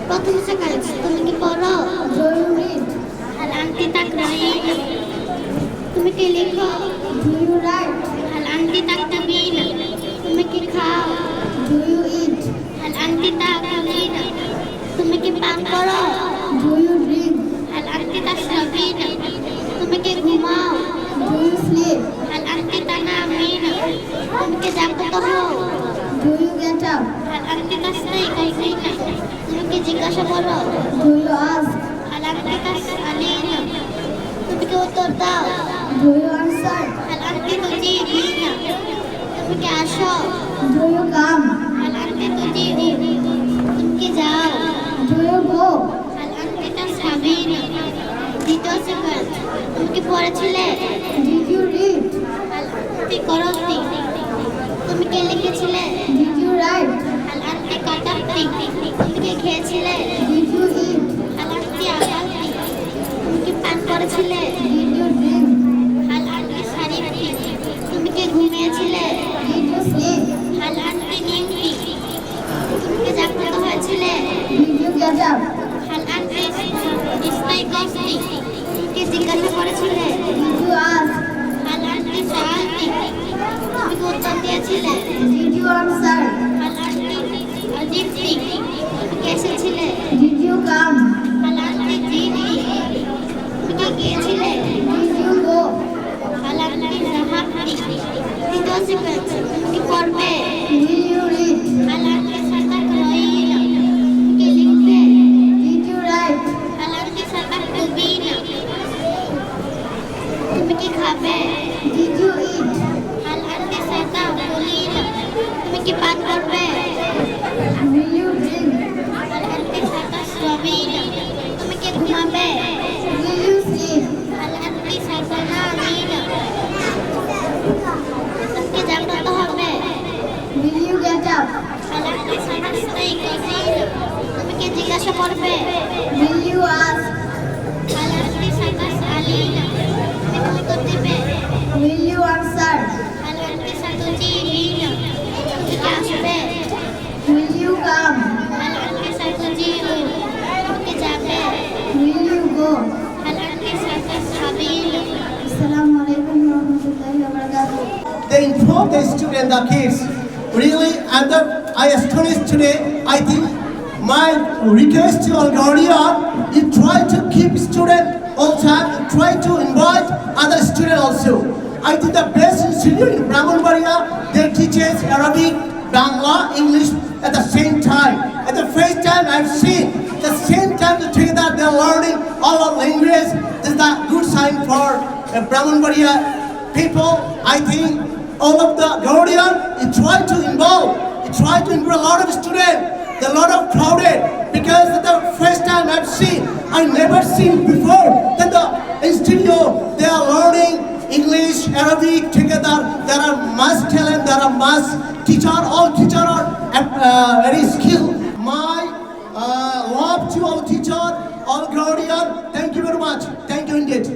প্রথম সেকেন্ড তুমি কি পড়ো? জরুরি। هل أنت تقرأين؟ তুমি কি লিখো? Do you write? هل أنت تكتبين؟ তুমি কি খাও? Do you eat? هل أنت تأكلين؟ তুমি কি পান করো? Do you drink? هل أنت تشربين؟ তুমি কি ঘুমাও? Do you sleep? هل أنت تنامين؟ তুমি কি জাগ্রত হও? Do you get up? هل أنت تستيقظين؟ তুমি কি জিজ্ঞাসা করো? Do you ask? هل أنت تسألين؟ তুমি কি উত্তর দাও? Do you answer? هل أنت تجيبين؟ তুমি কি আসো? Do you come? هل أنت تجيء؟ তুমি কি যাও? Do you go? هل أنت تذهبين؟ দ্বিতীয় সেকেন্ড তুমি কি পড়েছিলে? Did you read? هل أنت قرأتي? তুমি কি লিখেছিলে? Did you write? هل أنت كتبتي? তুমি কি খেয়েছিলে? Did you eat? هل أنت أكلتي? তুমি কি পান করেছিলে? Did you drink? هل أنت شربتي? তুমি কি ঘুমিয়েছিলে? Did you sleep? هل أنت نمتي? তুমি কি জাগ্রত হয়েছিলে? Did you get up? هل أنت استيقظتي? তুমি কি জিজ্ঞাসা করেছিলে? Did you ask? هل أنت سألتي? তুমি কি উত্তর দিয়েছিলে? Did you answer? هل أنت أجبتي? তুমি কি এসেছিলে? Did you come? هل أنت جئتي? তুমি কি গিয়েছিলে? Did you go? هل أنت ذهبتي? তৃতীয় সেকেন্ড তুমি কি পড়বে? Will you read? هل أنت ستقرأين? তুমি কি লিখবে? Did you write? هل أنت ستكتبين? তুমি কি খাবে? Did you eat? هل أنت ستأكلين? তুমি কি পান করবে? Will you drink? هل أنت ستشربين? তুমি কি ঘুমাবে? Will you sleep? هل أنت ستنامين? তুমি কি জাগ্রত হবে? Will you get up? هل أنت ستستيقظين? তুমি কি জিজ্ঞাসা করবে? Will you ask? هل أنت ستسألين? তুমি কি উত্তর দিবে? Will you answer? هل أنت ستجيبين? তুমি কি আসবে? Will you come? هل أنت ستجيء? তুমি কি যাবে? Will you go? هل أنت ستذهبين? Assalamu alaikum warahmatullahi wabarakatuh. They inform the student, the kids. Really, and I astonished today. I think my request to all guardian, you try to keep student all time, try to invite other student also. I think the best institute in Brahmanbaria, they teaches Arabic, Bangla, English at the same time. At the first time I've seen, the same time together they're learning all of language. This is a good sign for Brahmanbaria people. I think all of the guardian, you try to involve, you try to involve a lot of students, a lot of crowded, because the first time I've seen, I never seen before that the institute, they are learning English, Arabic together. There are much talent, there are much teacher, all teacher are very skilled. My love to all teacher, all guardian, thank you very much. Thank you indeed.